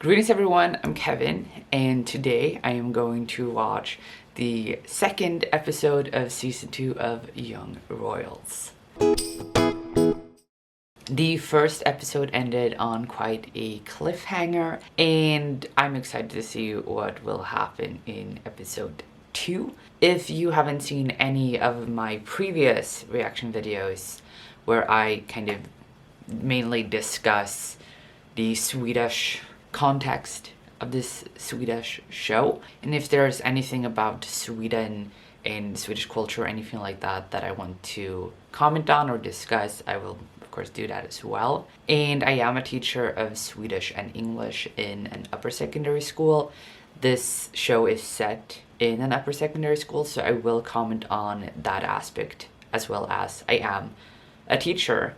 Greetings everyone, I'm Kevin, and today I am going to watch the second episode of season 2 of Young Royals. The first episode ended on quite a cliffhanger, and I'm excited to see what will happen in episode 2. If you haven't seen any of my previous reaction videos where I kind of mainly discuss the Swedish context of this Swedish show, and if there's anything about Sweden and Swedish culture or anything like that that I want to comment on or discuss, I will of course do that as well. And I am a teacher of Swedish and English in an upper secondary school. This show is set in an upper secondary school, so I will comment on that aspect, as well as I am a teacher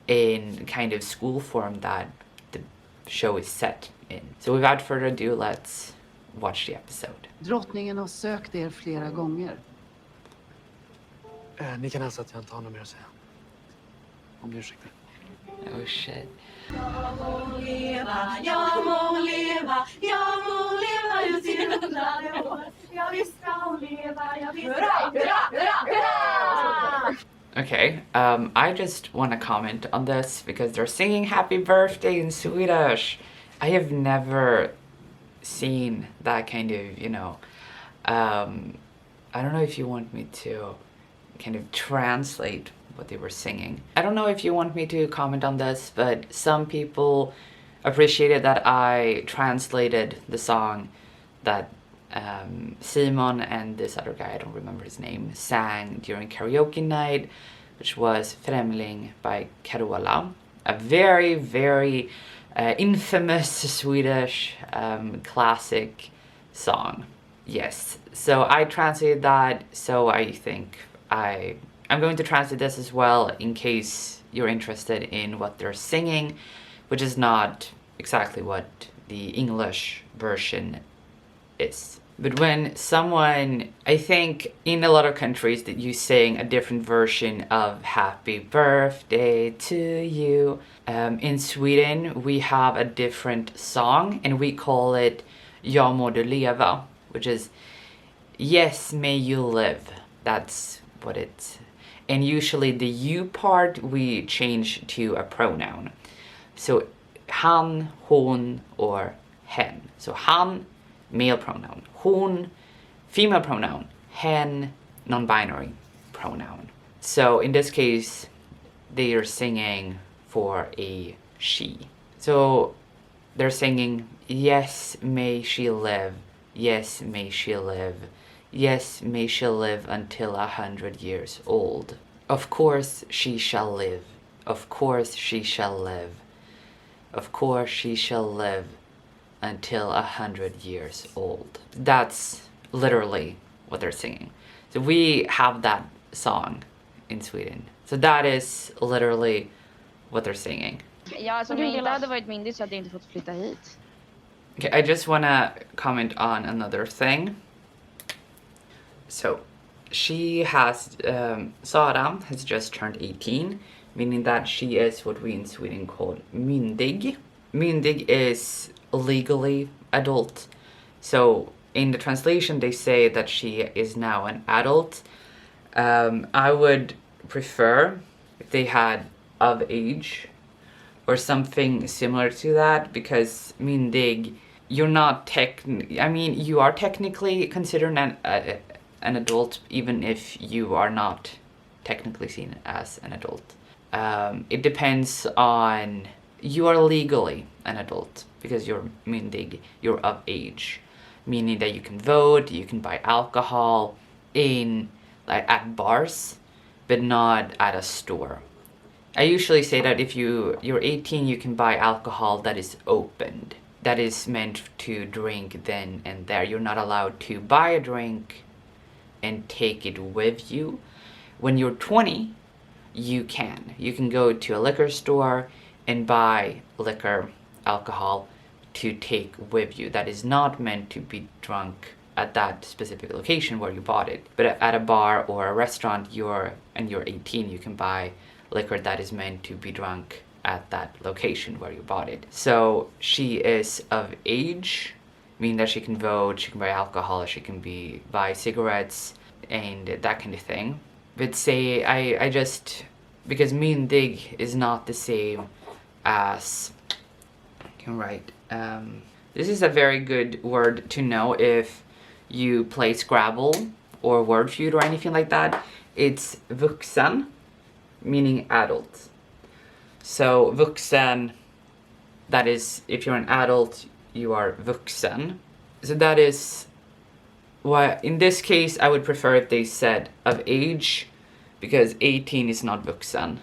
in kind of school form that the show is set in. So without further ado, let's watch the episode. Drottningen har sökt er flera gånger. Ni kan hälsa att jag inte har något mer att säga. Om du ursäktar. Oh shit. Jag må leva, jag må leva, jag må leva ut i 100 år. Jag visst ska hon leva, jag visst ska hon leva. Okay, I just want to comment on this because they're singing happy birthday in Swedish. I have never seen that kind of, I don't know if you want me to kind of translate what they were singing. I don't know if you want me to comment on this, but some people appreciated that I translated the song that Simon and this other guy, I don't remember his name, sang during karaoke night, which was Främling by Carola. A very, very infamous Swedish classic song. Yes, so I translated that, so I think I'm going to translate this as well in case you're interested in what they're singing, which is not exactly what the English version is. But when someone, I think in a lot of countries that you sing a different version of happy birthday to you. In Sweden we have a different song and we call it Jag må du leva, which is yes may you live. That's what it's. And usually the you part we change to a pronoun. So han, hon, or hen. So han, male pronoun. Hon, female pronoun. Hen, non-binary pronoun. So in this case, they are singing for a she. So they're singing, yes, may she live. Yes, may she live. Yes, may she live until 100 years old. Of course she shall live. Of course she shall live. Of course she shall live until 100 years old. That's literally what they're singing. So we have that song in Sweden. So that is literally what they're singing. Ja, alltså om jag inte hade varit myndig så hade jag inte fått flytta hit. Okay, I just want to comment on another thing. So, she has, Sara has just turned 18, meaning that she is what we in Sweden call myndig. Myndig is legally adult. So, in the translation they say that she is now an adult. I would prefer if they had of age or something similar to that, because myndig, you're not you are technically considered an adult even if you are not technically seen as an adult. It depends on, you are legally an adult because you're myndig, you're of age, meaning that you can vote, you can buy alcohol in at bars, but not at a store. I usually say that if you're 18, you can buy alcohol that is opened, that is meant to drink then and there. You're not allowed to buy a drink and take it with you. When you're 20, you can go to a liquor store and buy liquor, alcohol to take with you. That is not meant to be drunk at that specific location where you bought it. But at a bar or a restaurant, you're 18, you can buy liquor that is meant to be drunk at that location where you bought it. So she is of age, meaning that she can vote, she can buy alcohol, she can buy cigarettes, and that kind of thing. But say I just, because myndig is not the same as, I can write, this is a very good word to know if you play Scrabble or Word Feud or anything like that. It's vuxen, meaning adult. So vuxen, that is, if you're an adult, you are vuxen. So that is why, in this case, I would prefer if they said of age, because 18 is not vuxen.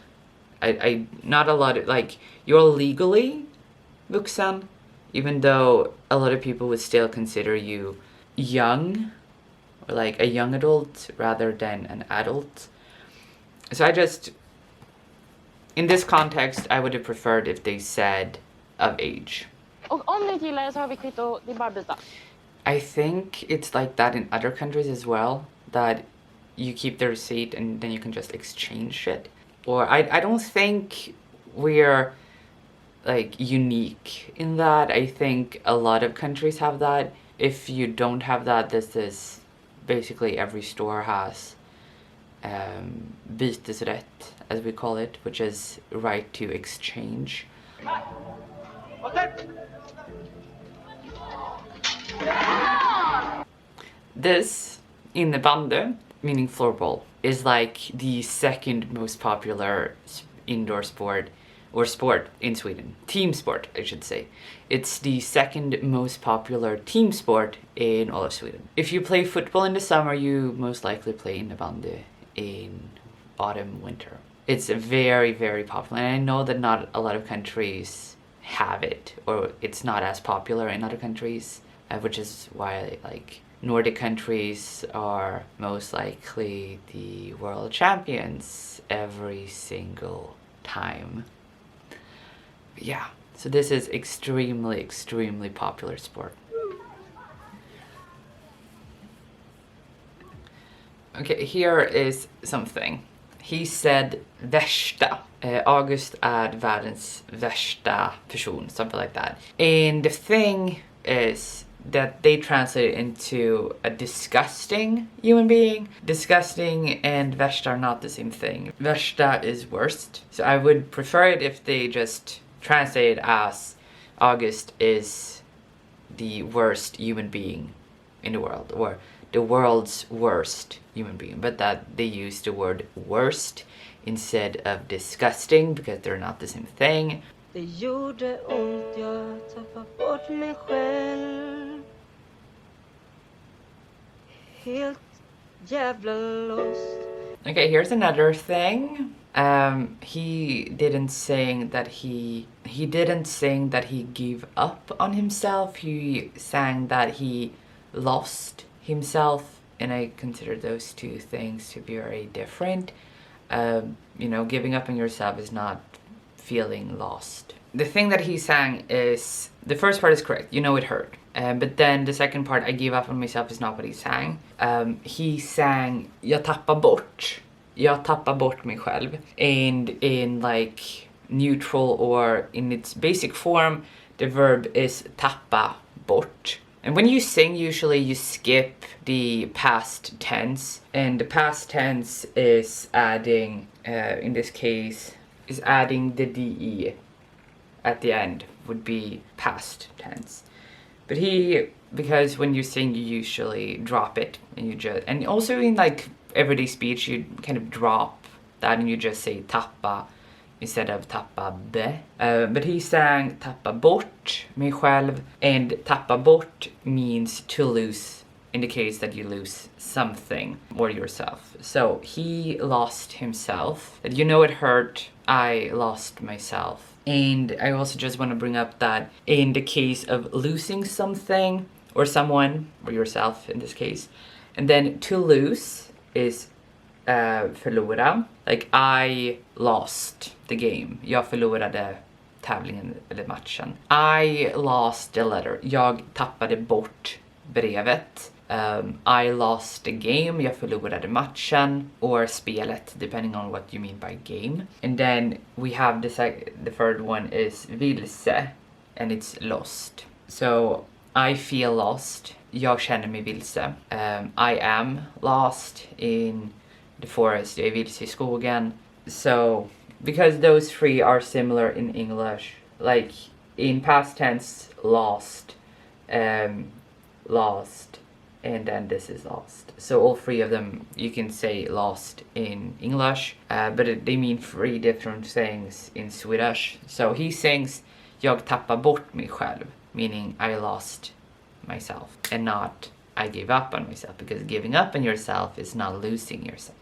I not a lot of, like, you're legally vuxen, even though a lot of people would still consider you young, or like a young adult rather than an adult. So I just, in this context, I would have preferred if they said of age. Och om ni inte gillar det så har vi kvitto, det är bara att byta. I think it's like that in other countries as well, that you keep the receipt and then you can just exchange it. Or I don't think we're like unique in that. I think a lot of countries have that. If you don't have that, this is basically every store has bytesrätt, as we call it, which is right to exchange. This, innebandy, meaning floorball, is like the second most popular indoor sport, or sport in Sweden. Team sport, I should say. It's the second most popular team sport in all of Sweden. If you play football in the summer, you most likely play innebandy in autumn, winter. It's very, very popular. And I know that not a lot of countries have it, or it's not as popular in other countries, which is why, like, Nordic countries are most likely the world champions every single time. Yeah, so this is extremely, extremely popular sport. Okay, here is something. He said värsta. August är världens värsta person, something like that. And the thing is that they translate it into a disgusting human being. Disgusting and värsta are not the same thing. Värsta is worst. So I would prefer it if they just translate it as August is the worst human being in the world, or the world's worst human being, but that they use the word worst instead of disgusting, because they're not the same thing. Det gjorde ont, jag tappade bort mig själv. Helt jävla lost. Okay, here's another thing. He didn't sing that he gave up on himself. He sang that he lost himself, and I consider those two things to be very different. You know, giving up on yourself is not feeling lost. The thing that he sang is, the first part is correct, you know it hurt. But then the second part, I gave up on myself, is not what he sang. He sang, jag tappar bort mig själv. And in like neutral, or in its basic form, the verb is tappa bort. And when you sing, usually you skip the past tense. And the past tense is adding, in this case, is adding the DE at the end, would be past tense. But because when you sing, you usually drop it, and also in like everyday speech, you kind of drop that and you just say tappa instead of tappa be. But he sang tappa bort mig själv, and tappa bort means to lose, in the case that you lose something or yourself. So he lost himself. That, you know it hurt, I lost myself. And I also just want to bring up that in the case of losing something or someone, or yourself in this case, and then to lose is förlora. Like, I lost the game. Jag förlorade tävlingen eller matchen. I lost the letter. Jag tappade bort brevet. I lost the game, jag förlorade matchen, or spelet, depending on what you mean by game. And then we have the third one is vilse, and it's lost. So I feel lost, jag känner mig vilse. I am lost in the forest, jag är vilse i skogen. So because those three are similar in English, like in past tense, lost, lost, and then this is lost. So all three of them you can say lost in English, but they mean three different things in Swedish. So he sings jag tappar bort mig själv, meaning I lost myself, and not I gave up on myself, because giving up on yourself is not losing yourself.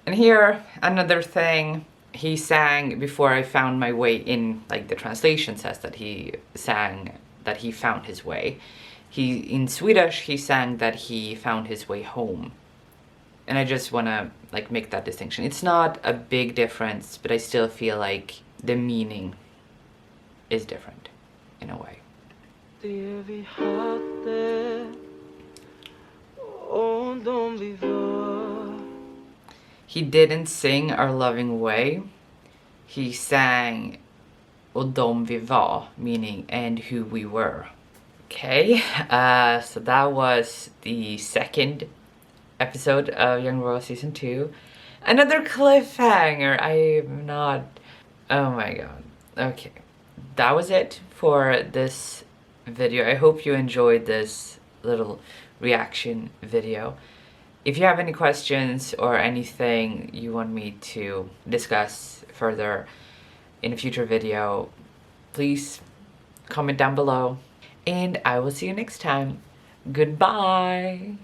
And here, another thing, he sang before I found my way in, like the translation says that he sang that he found his way. In Swedish, he sang that he found his way home. And I just wanna like make that distinction. It's not a big difference, but I still feel like the meaning is different in a way. Det vi hade och de vi var. He didn't sing Our Loving Way. He sang och de vi var, meaning and who we were. Okay, so that was the second episode of Young Royal Season 2. Another cliffhanger. I'm not... Oh my god. Okay, that was it for this video. I hope you enjoyed this little reaction video. If you have any questions or anything you want me to discuss further in a future video, please comment down below. And I will see you next time. Goodbye!